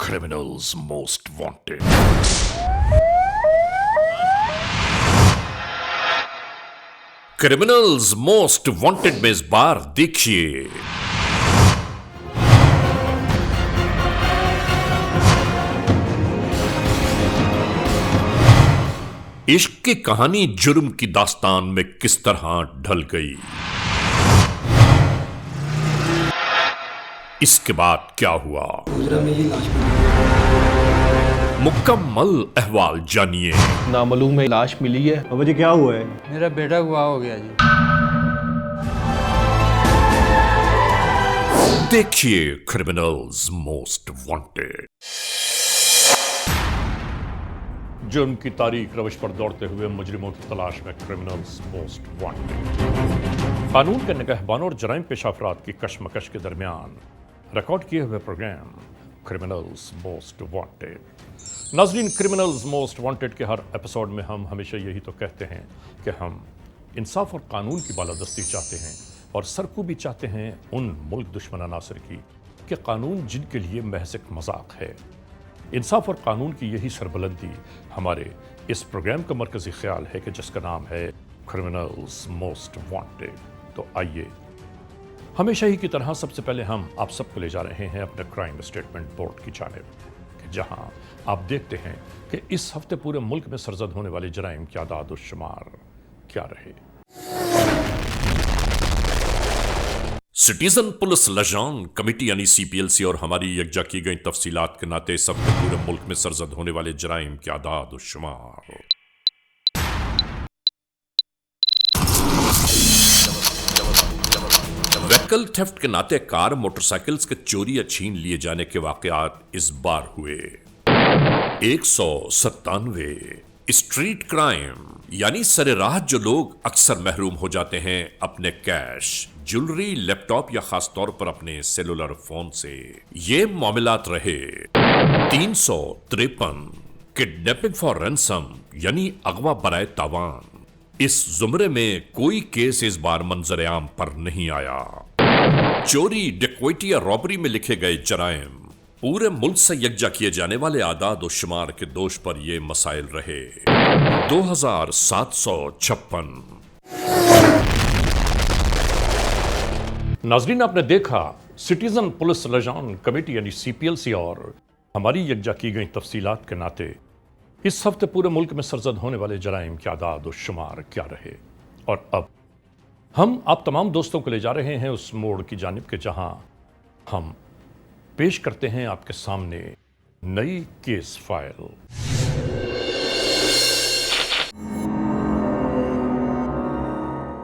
criminals most wanted. Criminals most wanted में इस बार देखिए इश्क की कहानी जुर्म की दास्तान में किस तरह ढल गई। इसके बाद क्या हुआ, मुकम्मल अहवाल जानिए। नामालूम में लाश मिली है। अब जी क्या हुआ है? मेरा बेटा हुआ हो गया जी। देखिए क्रिमिनल्स मोस्ट वांटेड। जुर्म की तारीख रविश पर दौड़ते हुए मुजरिमों की तलाश में क्रिमिनल्स मोस्ट वांटेड। कानून के निगहबानों और जराइम पेशा अफराद की कशमकश के दरमियान रिकॉर्ड किए हुए प्रोग्राम क्रिमिनल्स मोस्ट वांटेड। नाजरीन, क्रिमिनल्स मोस्ट वांटेड के हर एपिसोड में हम हमेशा यही तो कहते हैं कि हम इंसाफ और कानून की बालादस्ती चाहते हैं और सरकूबी चाहते हैं उन मुल्क दुश्मन अनासर की कि कानून जिनके लिए महज एक मजाक है। इंसाफ और कानून की यही सरबलंदी हमारे इस प्रोग्राम का मरकजी ख्याल है कि जिसका नाम है क्रिमिनल्स मोस्ट वांटेड। तो आइए, हमेशा ही की तरह सबसे पहले हम आप सबको ले जा रहे हैं अपने क्राइम स्टेटमेंट बोर्ड की जानिब, जहां आप देखते हैं कि इस हफ्ते पूरे मुल्क में सरजद होने वाले जराइम की आदाद और शुमार क्या रहे। सिटीजन पुलिस लजान कमेटी यानी CPLC और हमारी यकजा की गई तफसीलात के नाते इस हफ्ते पूरे मुल्क में सरजद होने वाले जराइम की आदाद और शुमार। व्हीकल थेफ्ट के नाते कार मोटरसाइकिल्स के चोरी या छीन लिए जाने के वाकयात इस बार हुए 197। स्ट्रीट क्राइम यानी सरेराह जो लोग अक्सर महरूम हो जाते हैं अपने कैश, ज्वेलरी, लैपटॉप या खास तौर पर अपने सेलुलर फोन से, ये मामलात रहे 353। किडनैपिंग फॉर रैंसम यानी अगवा बराए तावान, इस जुमरे में कोई केस इस बार मंजर आम पर नहीं आया। चोरी, डकैती या रॉबरी में लिखे गए जराइम, पूरे मुल्क से यकजा किए जाने वाले आदाद और शुमार के दोष पर ये मसाइल रहे 2756। नाजरीन, आपने देखा सिटीजन पुलिस लजान कमेटी यानी CPLC और हमारी यकजा की गई तफसीलात के नाते इस हफ्ते पूरे मुल्क में सरजद होने वाले जराइम के आदाद और शुमार क्या रहे। और अब हम आप तमाम दोस्तों को ले जा रहे हैं उस मोड़ की जानिब के जहां हम पेश करते हैं आपके सामने नई केस फाइल।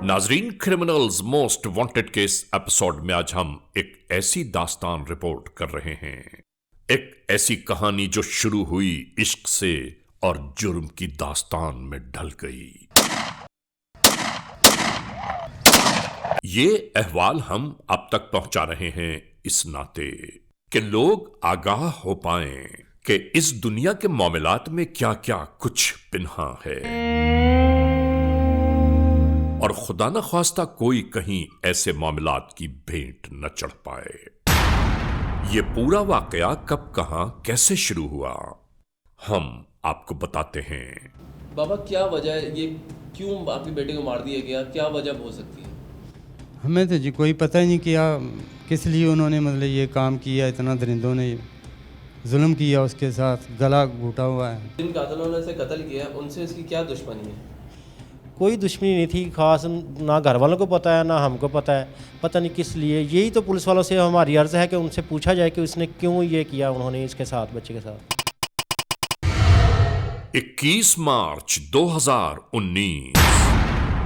नाजरीन, criminals most wanted case episode में आज हम एक ऐसी दास्तान रिपोर्ट कर रहे हैं, एक ऐसी कहानी जो शुरू हुई इश्क से और जुर्म की दास्तान में ढल गई। ये अहवाल हम आप तक पहुंचा रहे हैं इस नाते कि लोग आगाह हो पाएं कि इस दुनिया के मामलात में क्या क्या कुछ पिन्हा है और खुदा न ख्वास्ता कोई कहीं ऐसे मामलात की भेंट न चढ़ पाए। ये पूरा वाकया कब, कहां, कैसे शुरू हुआ, हम आपको बताते हैं। बाबा, क्या वजह है, ये क्यों आपके बेटे को मार दिया गया, क्या वजह हो सकती है? हमें तो जी कोई पता ही नहीं किया किस लिए उन्होंने मतलब ये काम किया। इतना दरिंदों ने जुल्म किया, उसके साथ गला घूटा हुआ है। जिन कातलों ने इसे कत्ल किया उनसे इसकी क्या दुश्मनी है? कोई दुश्मनी नहीं थी खास, ना घर वालों को पता है ना हमको पता है, पता नहीं किस लिए। यही तो पुलिस वालों से हमारी अर्ज़ है कि उनसे पूछा जाए कि उसने क्यों ये किया, उन्होंने इसके साथ, बच्चे के साथ। 21 March 2019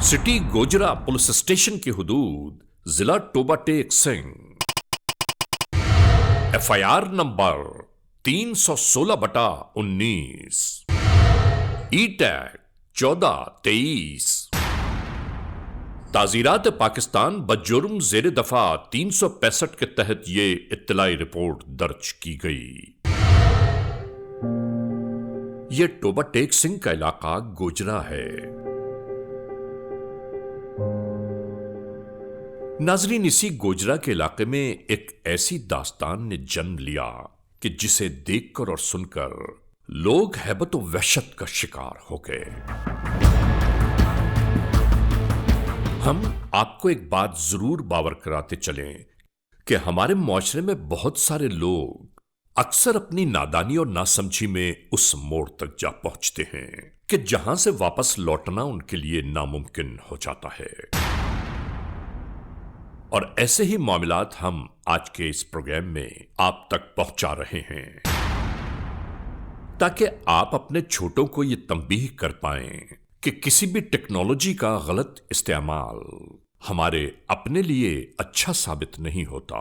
city Gojra police station की हुदूद, जिला टोबा टेक सिंह। FIR नंबर 316/19, E-टैग 1423। ताजीरात पाकिस्तान बजुर्म जेर दफा 365 के तहत ये इत्तलाई रिपोर्ट दर्ज की गई। ये टोबा टेक सिंह का इलाका गोजरा है। नाजरीन, इसी गोजरा के इलाके में एक ऐसी दास्तान ने जन्म लिया कि जिसे देखकर और सुनकर लोग हैबत व वहशत का शिकार हो गए। हम आपको एक बात जरूर बावर कराते चलें कि हमारे मुआशरे में बहुत सारे लोग अक्सर अपनी नादानी और नासमझी में उस मोड़ तक जा पहुंचते हैं कि जहां से वापस लौटना उनके लिए नामुमकिन हो जाता है। और ऐसे ही मामलात हम आज के इस प्रोग्राम में आप तक पहुंचा रहे हैं ताकि आप अपने छोटों को यह तंबीह कर पाएं कि किसी भी टेक्नोलॉजी का गलत इस्तेमाल हमारे अपने लिए अच्छा साबित नहीं होता।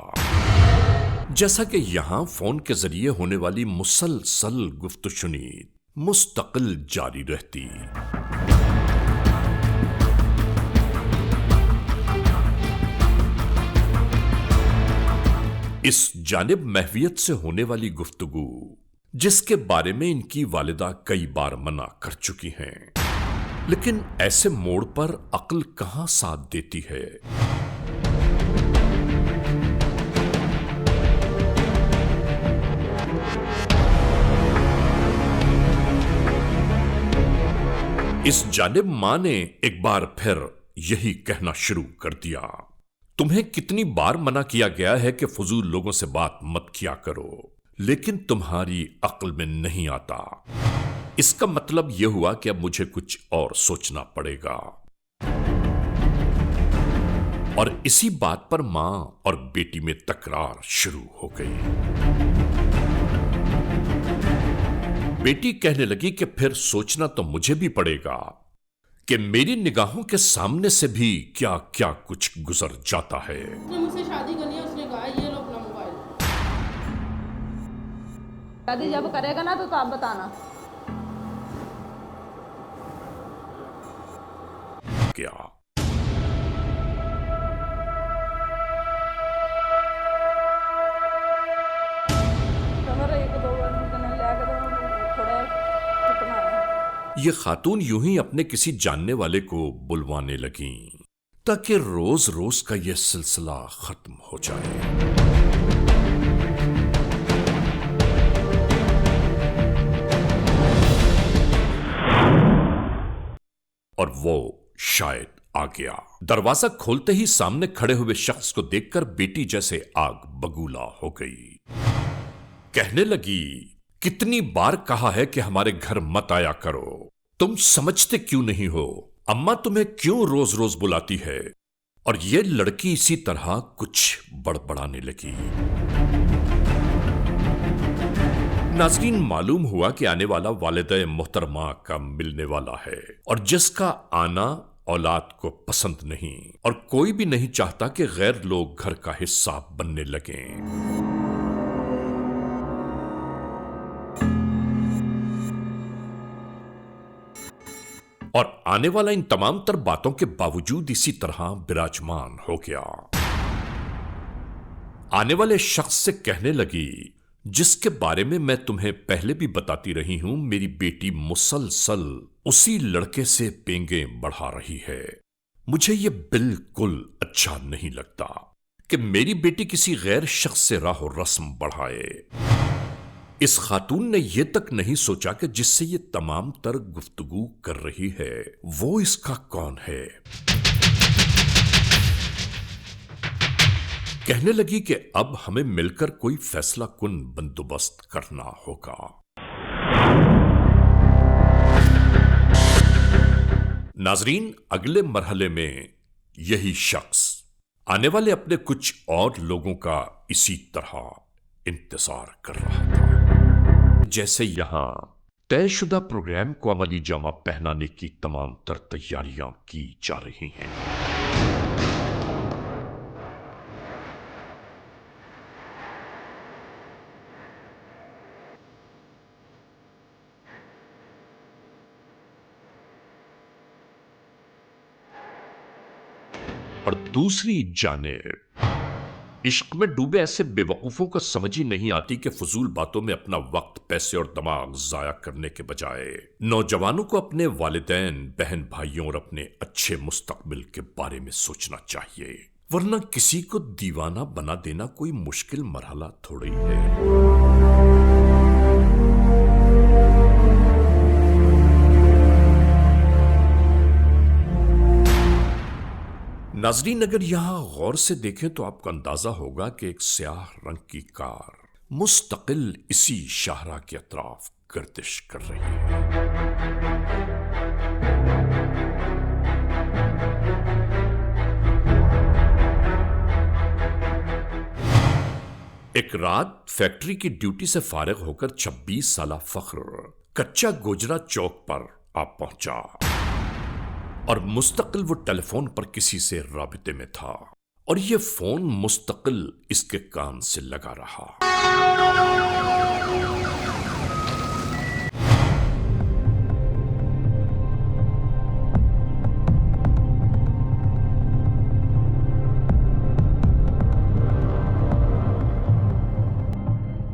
जैसा कि यहां फोन के जरिए होने वाली मुसलसल गुफ्तशुनी मुस्तकिल जारी रहती। इस जानिब महवियत से होने वाली गुफ्तगू जिसके बारे में इनकी वालिदा कई बार मना कर चुकी हैं, लेकिन ऐसे मोड़ पर अक्ल कहां साथ देती है। इस जानिब मां ने एक बार फिर यही कहना शुरू कर दिया, तुम्हें कितनी बार मना किया गया है कि फजूल लोगों से बात मत किया करो, लेकिन तुम्हारी अक्ल में नहीं आता। इसका मतलब यह हुआ कि अब मुझे कुछ और सोचना पड़ेगा। और इसी बात पर मां और बेटी में तकरार शुरू हो गई। बेटी कहने लगी कि फिर सोचना तो मुझे भी पड़ेगा कि मेरी निगाहों के सामने से भी क्या क्या कुछ गुजर जाता है। उसने मुझसे शादी करनी है, उसने कहा ये लो अपना मोबाइल। शादी जब करेगा ना तो आप बताना। क्या ये खातून यूं ही अपने किसी जानने वाले को बुलवाने लगी ताकि रोज रोज का यह सिलसिला खत्म हो जाए। और वो शायद आ गया। दरवाजा खोलते ही सामने खड़े हुए शख्स को देखकर बेटी जैसे आग बगूला हो गई। कहने लगी, कितनी बार कहा है कि हमारे घर मत आया करो, तुम समझते क्यों नहीं हो? अम्मा तुम्हें क्यों रोज रोज बुलाती है? और यह लड़की इसी तरह कुछ बड़बड़ाने लगी। नाज़रीन, मालूम हुआ कि आने वाला वालिदा मोहतरमा का मिलने वाला है और जिसका आना औलाद को पसंद नहीं और कोई भी नहीं चाहता कि गैर लोग घर का हिस्सा बनने लगें। और आने वाला इन तमाम तर बातों के बावजूद इसी तरह विराजमान हो गया। आने वाले शख्स से कहने लगी, जिसके बारे में मैं तुम्हें पहले भी बताती रही हूं, मेरी बेटी मुसलसल उसी लड़के से पेंगे बढ़ा रही है। मुझे यह बिल्कुल अच्छा नहीं लगता कि मेरी बेटी किसी गैर शख्स से राहो रस्म बढ़ाए। इस खातून ने यह तक नहीं सोचा कि जिससे ये तमाम तर गुफ्तगू कर रही है वो इसका कौन है। कहने लगी कि अब हमें मिलकर कोई फैसला कुन बंदोबस्त करना होगा। नाजरीन, अगले मरहले में यही शख्स आने वाले अपने कुछ और लोगों का इसी तरह इंतजार कर रहा था। जैसे यहां तयशुदा प्रोग्राम को अमली जामा पहनाने की तमाम तर तैयारियां की जा रही हैं। और दूसरी जानिब इश्क में डूबे ऐसे बेवकूफों को समझ ही नहीं आती कि फजूल बातों में अपना वक्त, पैसे और दिमाग जाया करने के बजाय नौजवानों को अपने वालिदैन, बहन भाइयों और अपने अच्छे मुस्तकबिल के बारे में सोचना चाहिए, वरना किसी को दीवाना बना देना कोई मुश्किल मरहला थोड़ी है। नाजरीन, अगर यहां गौर से देखें तो आपको अंदाजा होगा कि एक स्याह रंग की कार मुस्तकिल इसी शाहरा के अतराफ गर्दिश कर रही है। एक रात फैक्ट्री की ड्यूटी से फारिग होकर 26 साला फख्र कच्चा गोजरा चौक पर आ पहुंचा और मुस्तकिल वो टेलीफोन पर किसी से राबिते में था और ये फोन मुस्तकिल इसके कान से लगा रहा।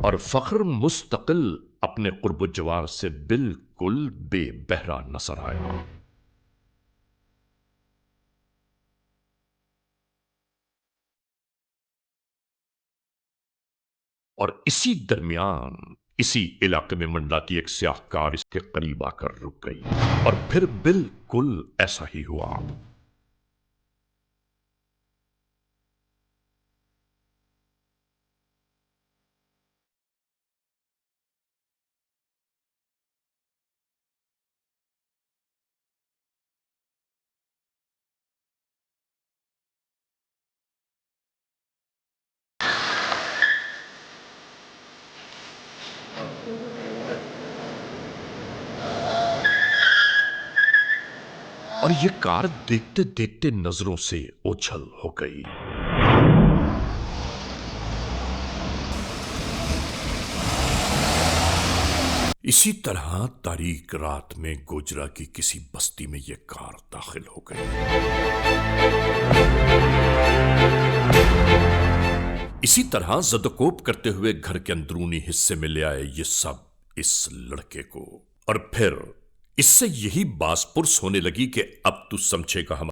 और फख्र मुस्तकिल अपने कुर्ब जवार से बिल्कुल बेबहरा नजर आया। और इसी दरमियान इसी इलाके में मंडराती एक स्याह कार इसके करीब आकर रुक गई और फिर बिल्कुल ऐसा ही हुआ। और यह कार देखते देखते नजरों से ओझल हो गई। इसी तरह तारीक रात में गोजरा की किसी बस्ती में यह कार दाखिल हो गई। इसी तरह जदकोप करते हुए घर के अंदरूनी हिस्से में ले आए ये सब इस लड़के को, और फिर इससे यही बासपुरस होने लगी कि अब तू समझेगा हम।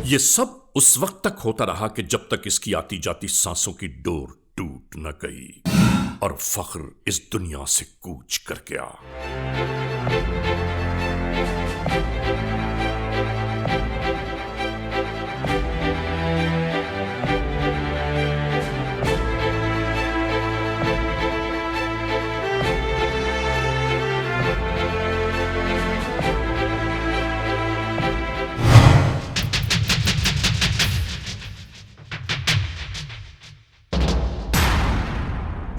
ये सब उस वक्त तक होता रहा कि जब तक इसकी आती जाती सांसों की डोर टूट न गई और फख्र इस दुनिया से कूच कर गया।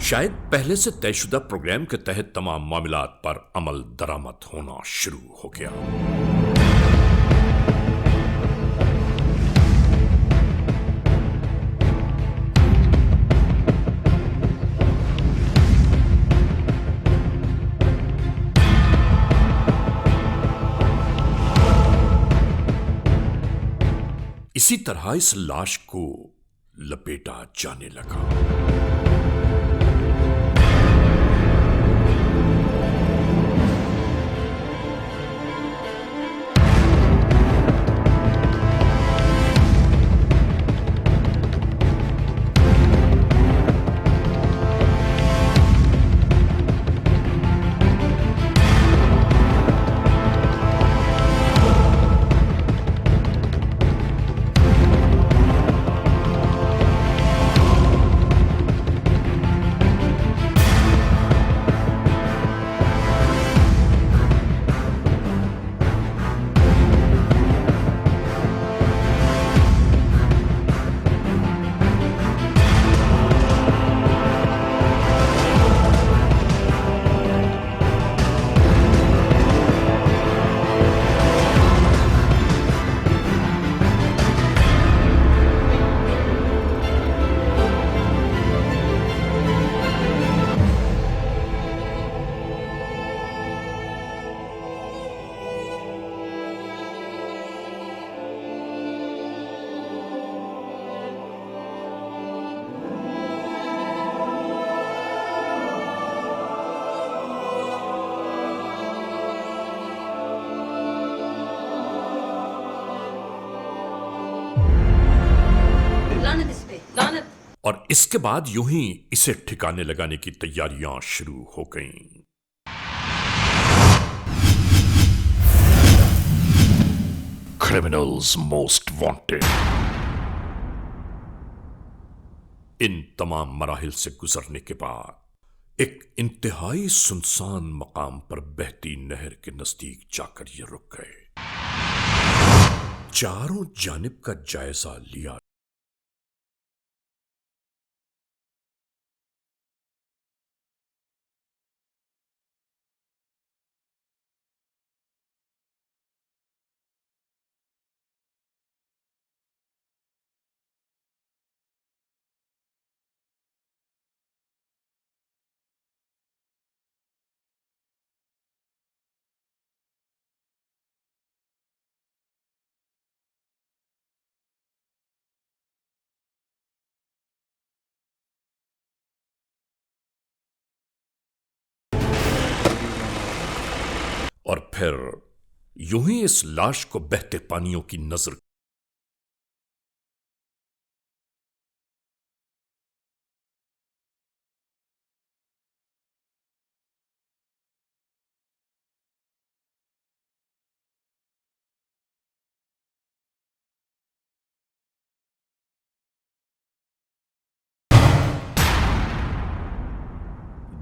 शायद पहले से तयशुदा प्रोग्राम के तहत तमाम मामलात पर अमल दरामद होना शुरू हो गया। इसी तरह इस लाश को लपेटा जाने लगा। और इसके बाद यूं ही इसे ठिकाने लगाने की तैयारियां शुरू हो गईं। Criminals most wanted. इन तमाम मराहिल से गुजरने के बाद एक इंतहाई सुनसान मकाम पर बहती नहर के नजदीक जाकर ये रुक गए। चारों जानिब का जायजा लिया। और फिर यूं ही इस लाश को बहते पानियों की नजर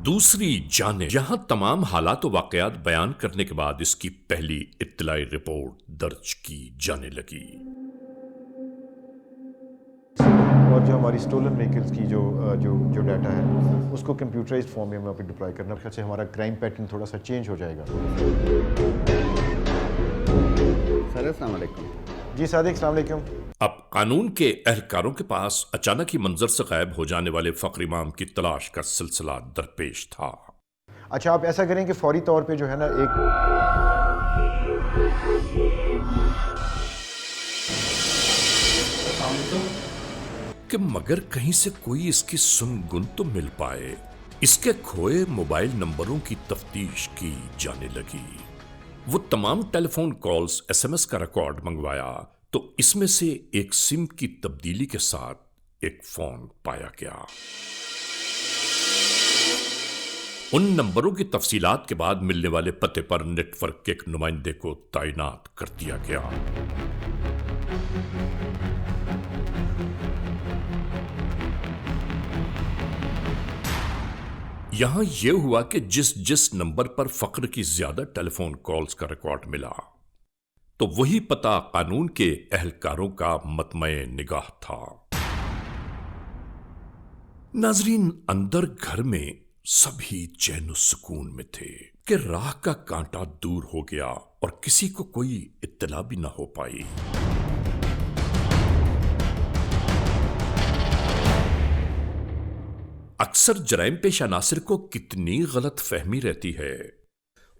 दूसरी जाने यहां तमाम हालात और वाकयात बयान करने के बाद इसकी पहली इत्तलाई रिपोर्ट दर्ज की जाने लगी। और जो हमारी स्टोलन व्हीकल्स की जो डाटा है उसको कंप्यूटराइज्ड फॉर्म में हम पे डिप्लॉय करना, ख्याल से हमारा क्राइम पैटर्न थोड़ा सा चेंज हो जाएगा। सर अस्सलाम वालेकुम। जी सादिक अस्सलाम वालेकुम। अब कानून के एहलकारों के पास अचानक ही मंजर से गायब हो जाने वाले फख्र इमाम की तलाश का सिलसिला दरपेश था। अच्छा, आप ऐसा करें कि फौरी तौर पे जो है ना एक कि मगर कहीं से कोई इसकी सुनगुन तो मिल पाए। इसके खोए मोबाइल नंबरों की तफ्तीश की जाने लगी। वो तमाम टेलीफोन कॉल्स, SMS का रिकॉर्ड मंगवाया तो इसमें से एक सिम की तब्दीली के साथ एक फोन पाया गया। उन नंबरों की तफसीलात के बाद मिलने वाले पते पर नेटवर्क के एक नुमाइंदे को तैनात कर दिया गया। यहां यह हुआ कि जिस जिस नंबर पर फख्र की ज्यादा टेलीफोन कॉल्स का रिकॉर्ड मिला तो वही पता कानून के एहलकारों का मतमय निगाह था। नाजरीन, अंदर घर में सभी चैन सुकून में थे कि राह का कांटा दूर हो गया और किसी को कोई इत्तला भी न हो पाई। अक्सर जराइम पेशा नासिर को कितनी गलत फहमी रहती है।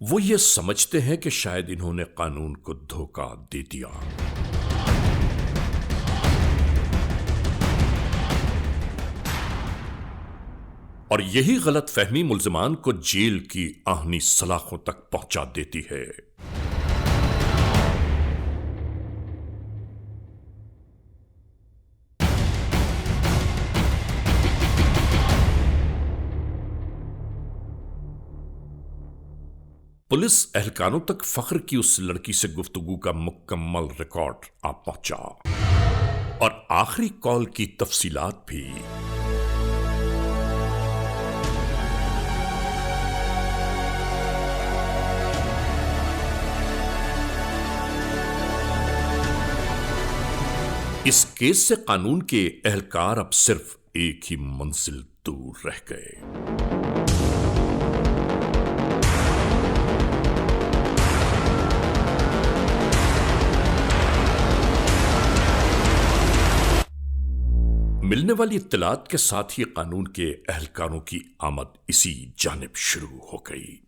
वो ये समझते हैं कि शायद इन्होंने कानून को धोखा दे दिया। और यही गलत फहमी मुल्जिमान को जेल की आहनी सलाखों तक पहुंचा देती है। पुलिस एहलकारों तक फख्र की उस लड़की से गुफ्तगू का मुकम्मल रिकॉर्ड आ पहुंचा और आखिरी कॉल की तफसीलात भी। इस केस से कानून के एहलकार अब सिर्फ एक ही मंजिल दूर रह गए। मिलने वाली इत्तलात के साथ ही कानून के एहलकारों की आमद इसी जानिब शुरू हो गई।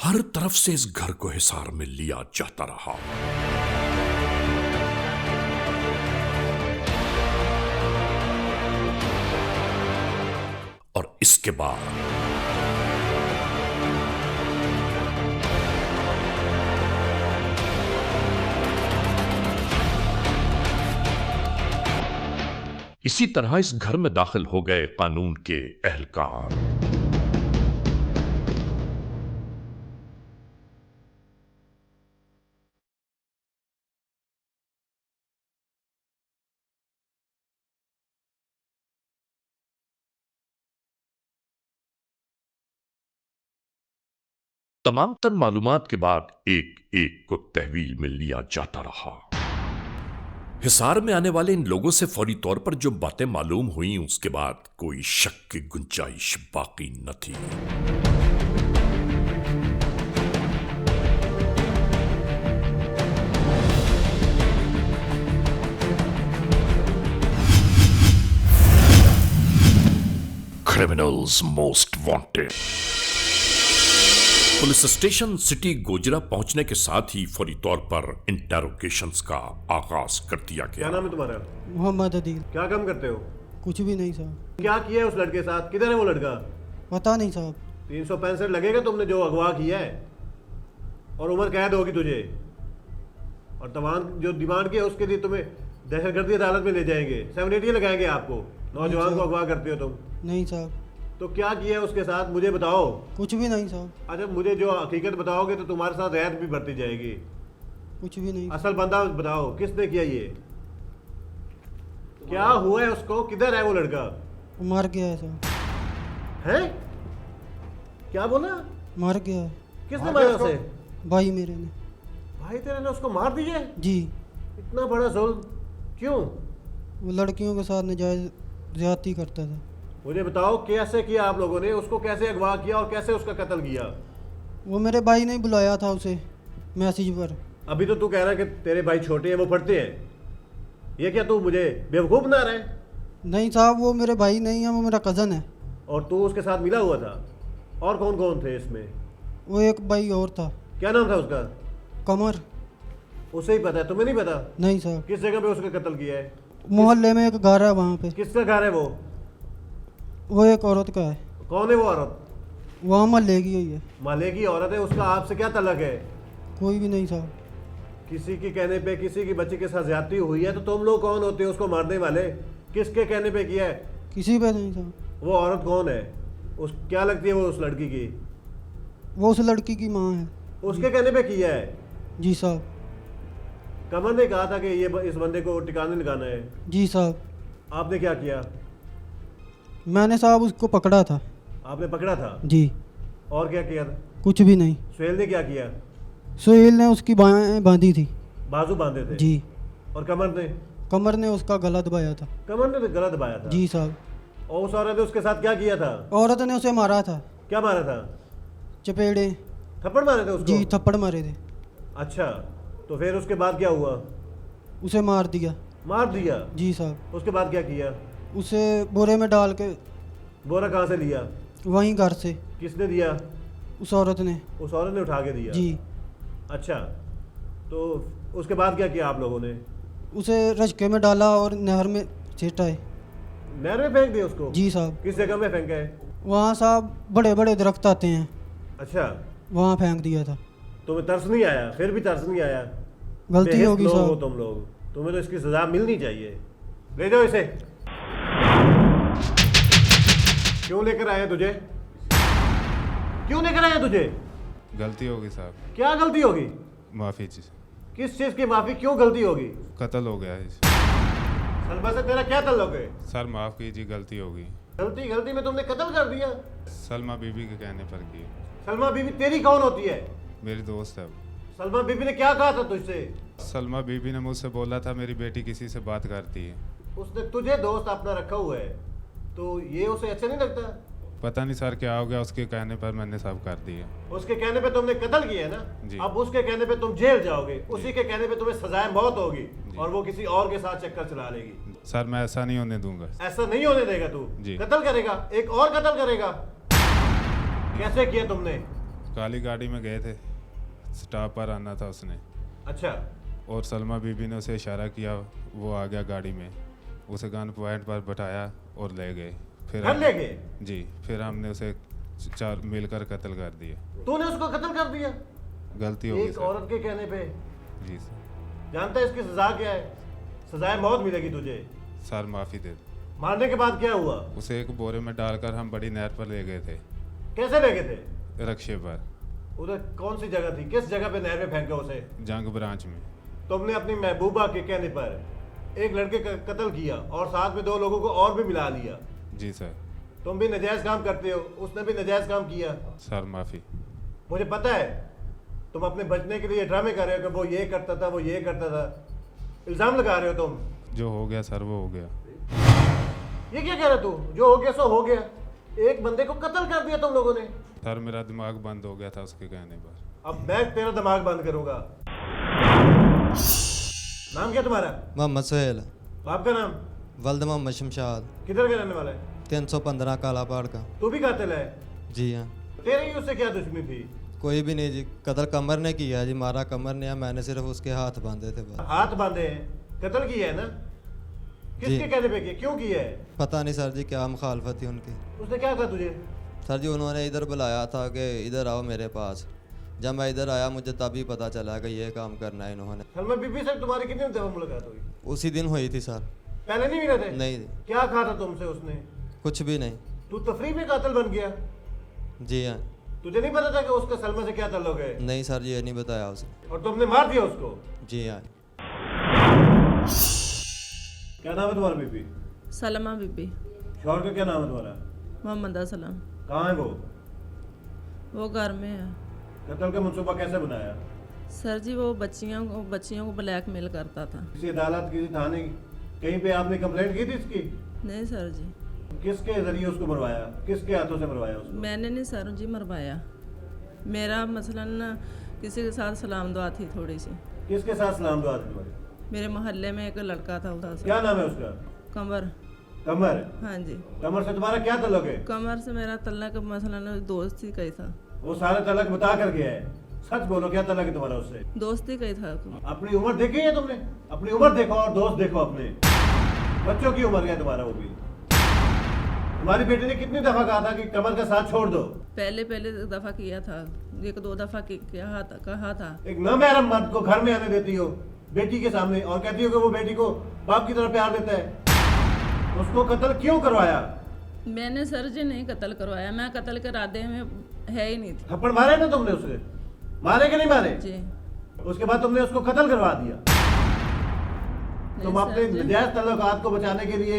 हर तरफ से इस घर को हिसार में लिया जाता रहा। और इसके बाद इसी तरह इस घर में दाखिल हो गए कानून के एहलकार। तमाम तर मालूमात के बाद एक एक को तहवील में लिया जाता रहा। हिसार में आने वाले इन लोगों से फौरी तौर पर जो बातें मालूम हुई, उसके बाद कोई शक की गुंजाइश बाकी न थी। Criminals most wanted. Police station city Gojra पहुंचने के साथ ही फौरी तौर पर इंटेरोगेशंस का आगाज कर दिया गया। क्या नाम है तुम्हारा? मोहम्मद अदील। क्या काम करते हो? कुछ भी नहीं साहब। क्या किया है उस लड़के के साथ? किधर है वो लड़का? पता नहीं साहब। 365 लगेगा तुमने जो अगवा किया है, और उम्र कैद होगी तुझे, और तमाम जो डिमांड किया उसके लिए तुम्हें दहशतगर्दी अदालत में ले जाएंगे, 780 लगाएंगे आपको। नौजवान को अगवा करते हो तुम? नहीं साहब। तो क्या किया है उसके साथ मुझे बताओ। कुछ भी नहीं साहब। अच्छा, मुझे जो हकीकत बताओगे तो तुम्हारे साथ रियायत भी बढ़ती जाएगी। कुछ भी नहीं। असल बंदा बताओ, किसने किया ये? क्या हुआ है उसको? किधर है वो लड़का? मर गया है साहब। है? क्या बोला? मर गया है। किसने मारा उसे? भाई मेरे ने। भाई तेरे ने उसको मार दिया? जी। इतना बड़ा जुल्म क्यों? वो लड़कियों के साथ नाजायज ज्यादती करता था। मुझे बताओ कैसे किया आप लोगों ने? उसको कैसे अगवा किया और कैसे उसका कत्ल किया? वो मेरे भाई ने बुलाया था उसे मैसेज पर। अभी तो तू कह रहा है कि तेरे भाई छोटे हैं, वो पढ़ते हैं। ये क्या तू मुझे बेवकूफ़ बना रहा है? नहीं साहब, वो मेरे भाई नहीं है, वो मेरा कज़न है। और तू उसके साथ मिला हुआ था? और कौन कौन थे इसमें? वो एक भाई और था। क्या नाम था उसका? कमर। उसे ही पता है, तुम्हें नहीं पता? नहीं साहब। किस जगह पे उसका कत्ल किया है? मोहल्ले में एक घर है वहाँ पे। किसका घर है वो? वो एक औरत का है। कौन है वो औरत? वहाँ मोहल्ले की हुई है। माले की औरत है, उसका आपसे क्या तल्लक है? कोई भी नहीं साहब। किसी के कहने पे किसी की बच्ची के साथ ज्यादती हुई है तो तुम लोग कौन होते हो उसको मारने वाले? किसके कहने पे किया है? किसी पे नहीं साहब। वो औरत कौन है? उस क्या लगती है वो उस लड़की की? वो उस लड़की की माँ है। उसके कहने पे किया है? जी साहब। कमर ने कहा था कि ये इस बंदे को टिकाने लगाना है। जी साहब। आपने क्या किया? मैंने साहब उसको पकड़ा था। आपने पकड़ा था? जी। और क्या किया था? कुछ भी नहीं। सुहेल ने क्या किया? सुहेल ने उसकी बाहें बांधी थी। बाजू बांधे थे? जी। और कमर ने? कमर ने उसका गला दबाया था। कमर ने गला दबाया था? जी साहब। और उस औरत ने उसके साथ क्या किया था? औरत ने उसे मारा था। क्या मारा था? चपेड़े। थप्पड़ मारे थे उसको? जी, थप्पड़ मारे थे। अच्छा, तो फिर उसके बाद क्या हुआ? उसे मार दिया। मार दिया? जी साहब। उसके बाद क्या किया? उसे बोरे में डाल के। बोरा कहाँ से लिया? वहीं घर से। किसने दिया? उस औरत ने। उस औरत ने उठा के दिया? जी। अच्छा, तो उसके बाद क्या किया आप लोगों ने? उसे रजके में डाला और नहर में छीटा है। नहर में फेंक दिया उसको? जी साहब। किस जगह में फेंका है? वहाँ साहब बड़े बड़े दरख्त आते हैं। अच्छा, वहाँ फेंक दिया था। तुम्हें तरस नहीं आया? फिर भी तरस नहीं आया? गलती बेहिस होगी लोग हो साहब। तुम लोग, तुम्हें तो इसकी सजा मिलनी चाहिए। ले जाओ इसे। क्यों लेकर आए तुझे? क्यों लेकर आए तुझे? गलती होगी साहब। क्या गलती होगी? माफ़ी जी। किस चीज़ की माफ़ी? क्यों गलती होगी? कत्ल हो गया है सलमा से तेरा क्या ताल्लुक है? सर, माफ़ कीजिए, गलती होगी। गलती में तुमने कत्ल कर दिया? सलमा बीबी के कहने पर की। सलमा बीबी तेरी कौन होती है? मेरी दोस्त है। सलमा बीबी ने क्या कहा था तुझसे? सलमा बीबी ने मुझसे बोला था मेरी बेटी किसी से बात करती है। उसने तुझे दोस्त अपना रखा हुआ है, तो ये उसे अच्छा नहीं लगता? पता नहीं सर क्या हो गया, उसके कहने पर मैंने सब कर दिया। उसके कहने पे तुमने कत्ल किया है ना? जी। अब उसके कहने पे तुम जेल जाओगे, उसी के कहने पे तुम्हें सजाए मौत होगी, और वो किसी और के साथ चक्कर चला लेगी। सर, मैं ऐसा नहीं होने दूंगा। ऐसा नहीं होने देगा तू? जी। कत्ल करेगा? एक और कत्ल करेगा? कैसे किया तुमने? काली गाड़ी में गए थे, स्टॉप पर आना था उसने। अच्छा। और सलमा बीबी ने उसे इशारा किया, वो आ गया गाड़ी में, उसे गन पॉइंट पर बैठाया और ले गए। फिर घर ले गए? जी। फिर हमने उसे चार मिलकर कत्ल कर दिया। तूने उसको कत्ल कर दिया? गलती हो गई एक सर। औरत के कहने पे? जी सर। जानता है इसकी सजा क्या है? सजाए मौत मिलेगी तुझे। सर, माफ़ी दे दो। मारने के बाद क्या हुआ? उसे एक बोरे में डालकर हम बड़ी नहर पर ले गए थे, कैसे ले गए थे? रक्षे पर। उधर कौन सी जगह थी? किस जगह पे नहर में फेंका उसे? जंग ब्रांच में। तुमने अपनी महबूबा के कहने पर एक लड़के का कत्ल किया और साथ में 2 लोगों को और भी मिला लिया। जी सर। तुम भी नजायज काम करते हो, उसने भी नजायज काम किया। सर माफ़ी। मुझे पता है तुम अपने बचने के लिए ड्रामे कर रहे हो कि वो ये करता था, वो ये करता था। इल्ज़ाम लगा रहे हो तुम। जो हो गया सर वो हो गया। ये क्या कह रहा तू? जो हो गया सो हो गया। एक बंदे को कत्ल कर दिया तुम लोगों ने। सर मेरा दिमाग बंद हो गया था उसके कहने पर। अब मैं तेरा दिमाग बंद करूंगा। नाम क्या तुम्हारा? मोहम्मद सुहेल। आपका नाम? वल्द मोहम्मद शमशाद। किधर का रहने वाला है? 315 काला पहाड़ का। तू भी कातिल है? जी हाँ। तेरी ही उससे क्या दुश्मनी थी? कोई भी नहीं जी, कत्ल कमर ने किया जी, मारा कमर ने, मैंने सिर्फ उसके हाथ बांधे थे बस। हाथ बांधे हैं? कत्ल किया है ना? किसके कहने पे किया? क्यों किया है? पता नहीं सर जी क्या मुखालफत थी उनकी। उसने क्या कहा तुझे? सर जी उन्होंने इधर बुलाया था कि इधर आओ मेरे पास। जब मैं इधर आया मुझे तभी पता चला कि ये काम करना है इन्होंने। सलमा बीबी से तुम्हारी कितनी दफा मुलाकात हुई? उसी दिन हुई थी सर। पहले नहीं मिले थे? नहीं। क्या कहा था तुमसे उसने? कुछ भी नहीं। तू तफरीह में कातिल बन गया? जी हाँ। तुझे नहीं पता था कि उसका सलमा से क्या ताल्लुक है? नहीं सर जी, ये नहीं बताया उसने। और तुमने मार दिया उसको? जी हाँ। क्या नाम है तुम्हारा बीबी? सलमा बीबी। शौहर का क्या नाम है तुम्हारा? मोहम्मद असलम। कहाँ है वो घर में है। कत्ल का मंसूबा कैसे बनाया? सर जी वो बच्चियों को ब्लैकमेल करता था। किसी अदालत, किसी थाने, कहीं पे आपने कंप्लेंट की थी इसकी? नहीं सर जी। किसके जरिए उसको मरवाया? किसके हाथों से मरवाया उसको? मैंने नहीं सर जी मरवाया। मेरा मसलन किसी के साथ सलाम दुआ थी थोड़ी सी। किसके साथ सलाम दुआ थी तुम्हारी? मेरे मोहल्ले में एक लड़का था उधर से। क्या नाम है उसका? कमर। कमर? हाँ जी। कमर से तुम्हारा क्या ताल्लुक है? कमर से मेरा तल्लक मसलन दोस्ती कही था। वो सारे तलक बता कर गया है। सच बोलो, क्या तलक है तुम्हारा उससे? दोस्ती कही था। अपनी उम्र देखी है तुमने? अपनी उम्र देखो और दोस्त देखो अपने। बच्चों की उम्र है तुम्हारा वो भी। तुम्हारी बेटी ने कितनी दफा कहा था कि कमर का साथ छोड़ दो? पहले दफा किया था, 1-2 दफा कहा था। एक नामहरम मर्द को घर में आने देती हो बेटी के सामने और कहती हो कि वो बेटी को बाप की तरह प्यार देता है। उसको कत्ल क्यों करवाया? मैंने सर जी नहीं कत्ल करवाया, मैं कत्ल के इरादे में है ही नहीं थी। थप्पड़ मारे ना तुमने उसे? मारे कि नहीं मारे? जी। उसके बाद तुमने उसको कत्ल करवा दिया। तुम अपने नजायज तल्लुकात को बचाने के लिए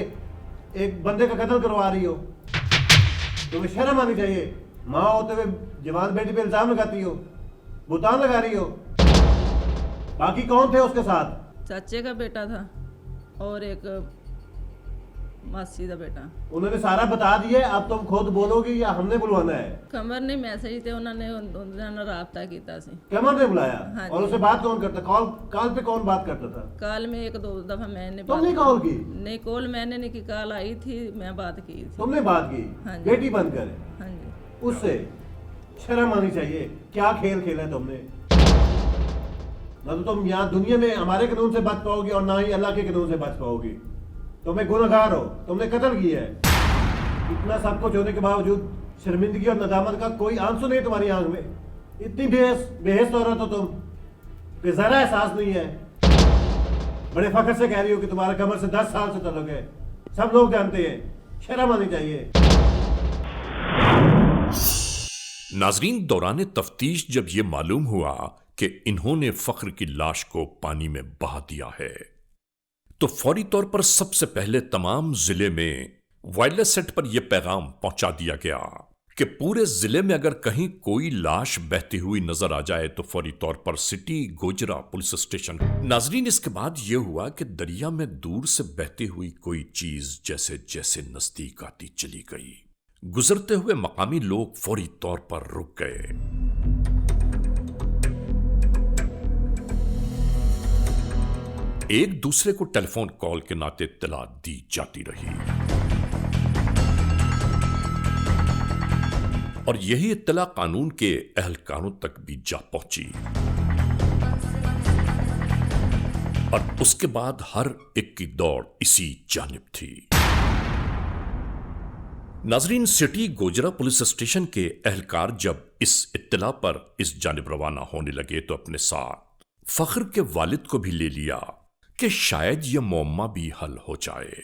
एक बंदे का कत्ल करवा रही हो। तुम्हें शर्म आनी चाहिए। माँ होते हुए जवान बेटी पे इल्जाम लगाती हो, बुतान लगा रही हो। बाकी कौन थे उसके साथ? चाचे का बेटा था और एक मासी का बेटा। उन्होंने सारा बता दिया। अब तुम खुद बोलोगी या हमने बुलवाना है? कमर ने मैसेज थे, उन्होंने राब्ता किया सी। कमर ने बुलाया? हाँ और उसे बात कौन करता? कॉल पे कौन बात करता था? कॉल में 1-2 दफा मैंने तुमने कॉल की? नहीं, कॉल मैंने नहीं की, कॉल आई थी, मैं बात की थी। तुमने बात की? हाँ जी। बेटी बनकर? हाँ जी। उससे शर्म आनी चाहिए। क्या खेल खेला तुमने? ना तो तुम यहाँ दुनिया में हमारे कानून से बच पाओगी और ना ही अल्लाह के कानून से बच पाओगी। तुम्हें गुनहगार हो, तुमने कत्ल किया है। इतना सब कुछ होने के बावजूद शर्मिंदगी और नदामत का कोई आंसू नहीं तुम्हारी आंख में। इतनी बेहस औरत हो तुम कि जरा एहसास नहीं है। बड़े फख्र से कह रही हो कि तुम्हारा कमर से 10 साल से ताल्लुक है। सब लोग जानते हैं। शर्म आनी चाहिए। नाजरीन, दौरान तफ्तीश जब ये मालूम हुआ कि इन्होंने फख्र की लाश को पानी में बहा दिया है, तो फौरी तौर पर सबसे पहले तमाम जिले में वायरलेस सेट पर यह पैगाम पहुंचा दिया गया कि पूरे जिले में अगर कहीं कोई लाश बहती हुई नजर आ जाए तो फौरी तौर पर सिटी गोजरा पुलिस स्टेशन। नाजरीन, इसके बाद यह हुआ कि दरिया में दूर से बहती हुई कोई चीज जैसे जैसे नजदीक आती चली गई। गुजरते हुए मकामी लोग फौरी तौर पर रुक गए। एक दूसरे को टेलीफोन कॉल के नाते इत्तला दी जाती रही और यही इत्तला कानून के एहलकारों तक भी जा पहुंची और उसके बाद हर एक की दौड़ इसी जानिब थी। नाजरीन, सिटी गोजरा पुलिस स्टेशन के एहलकार जब इस इत्तला पर इस जानिब रवाना होने लगे तो अपने साथ फख्र के वालिद को भी ले लिया कि शायद यह मुअम्मा भी हल हो जाए।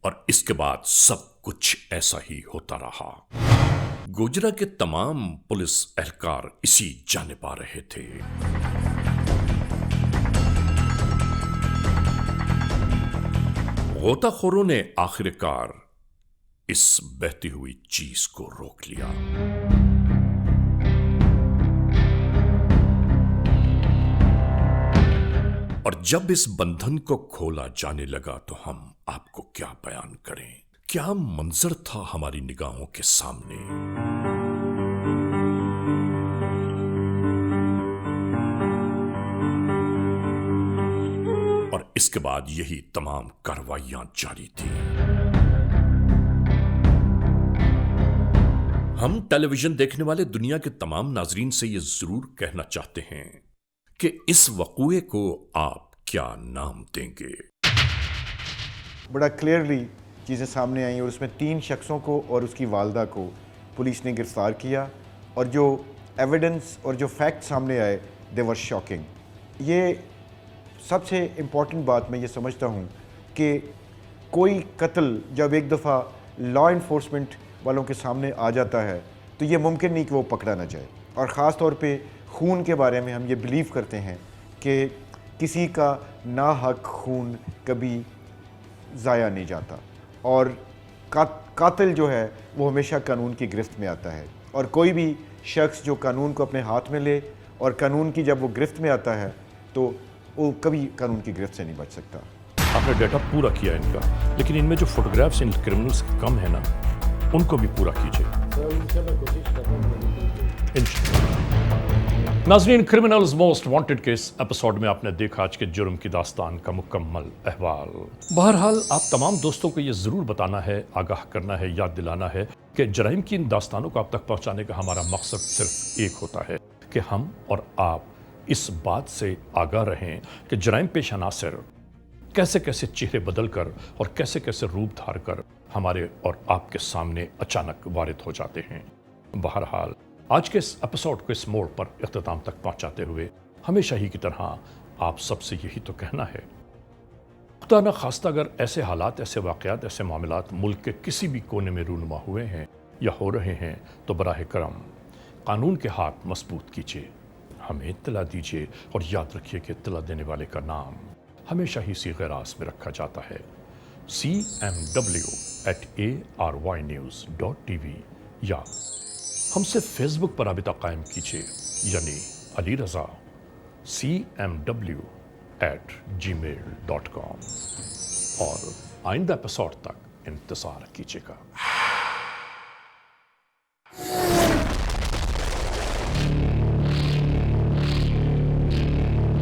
और इसके बाद सब कुछ ऐसा ही होता रहा। गोजरा के तमाम पुलिस एहलकार इसी जानिब आ रहे थे। गोताखोरों ने आखिरकार इस बहती हुई चीज को रोक लिया। और जब इस बंधन को खोला जाने लगा तो हम आपको क्या बयान करें, क्या मंजर था हमारी निगाहों के सामने। और इसके बाद यही तमाम कार्रवाइयां जारी थी। हम टेलीविजन देखने वाले दुनिया के तमाम नाजरीन से यह जरूर कहना चाहते हैं कि इस वक़ूए को आप क्या नाम देंगे। बड़ा क्लियरली चीज़ें सामने आई और उसमें 3 शख्सों को और उसकी वालदा को पुलिस ने गिरफ़्तार किया और जो एविडेंस और जो फैक्ट सामने आए दे वर शॉकिंग। ये सबसे इम्पॉर्टेंट बात मैं ये समझता हूँ कि कोई कत्ल जब एक दफ़ा लॉ इन्फोर्समेंट वालों के सामने आ जाता है तो ये मुमकिन नहीं कि वो पकड़ा ना जाए। और ख़ास तौर पे खून के बारे में हम ये बिलीव करते हैं कि किसी का नाहक खून कभी ज़ाया नहीं जाता और कातिल जो है वो हमेशा कानून की गिरफ्त में आता है। और कोई भी शख्स जो कानून को अपने हाथ में ले और कानून की जब वो गिरफ्त में आता है तो वो कभी कानून की गिरफ्त से नहीं बच सकता। आपने डाटा पूरा किया इनका, लेकिन इनमें जो फोटोग्राफ्स इन क्रिमिनल्स कम है ना, उनको भी पूरा कीजिए। नाज़रीन, criminals most wanted case episode में आपने देखा आज के जुर्म की दास्तान का मुकम्मल अहवाल। बहरहाल आप तमाम दोस्तों को ये ज़रूर बताना है, आगाह करना है, याद दिलाना है कि जराइम की इन दास्तानों को आप तक पहुँचाने का हमारा मकसद सिर्फ एक होता है कि हम और आप इस बात से आगाह रहें कि जराइम पेश अनासर कैसे कैसे चेहरे बदल कर और कैसे कैसे रूप धार कर हमारे और आपके सामने अचानक वारिद हो जाते हैं। बहरहाल आज के इस एपिसोड को इस मोड़ पर इख्तिताम तक पहुंचाते हुए हमेशा ही की तरह आप सबसे यही तो कहना है, खुदा न खास्ता अगर ऐसे हालात, ऐसे वाक़यात, ऐसे मामलात मुल्क के किसी भी कोने में रूनुमा हुए हैं या हो रहे हैं तो बराह करम कानून के हाथ मजबूत कीजिए, हमें इत्तला दीजिए और याद रखिए कि इत्तला देने वाले का नाम हमेशा ही सीग़े रास में रखा जाता है। cmw@arYnews.tv या हमसे फेसबुक पर राबिता कायम कीजिए, यानी अली रज़ा cmw@gmail.com। और आइंदा एपिसोड तक इंतज़ार कीजिएगा।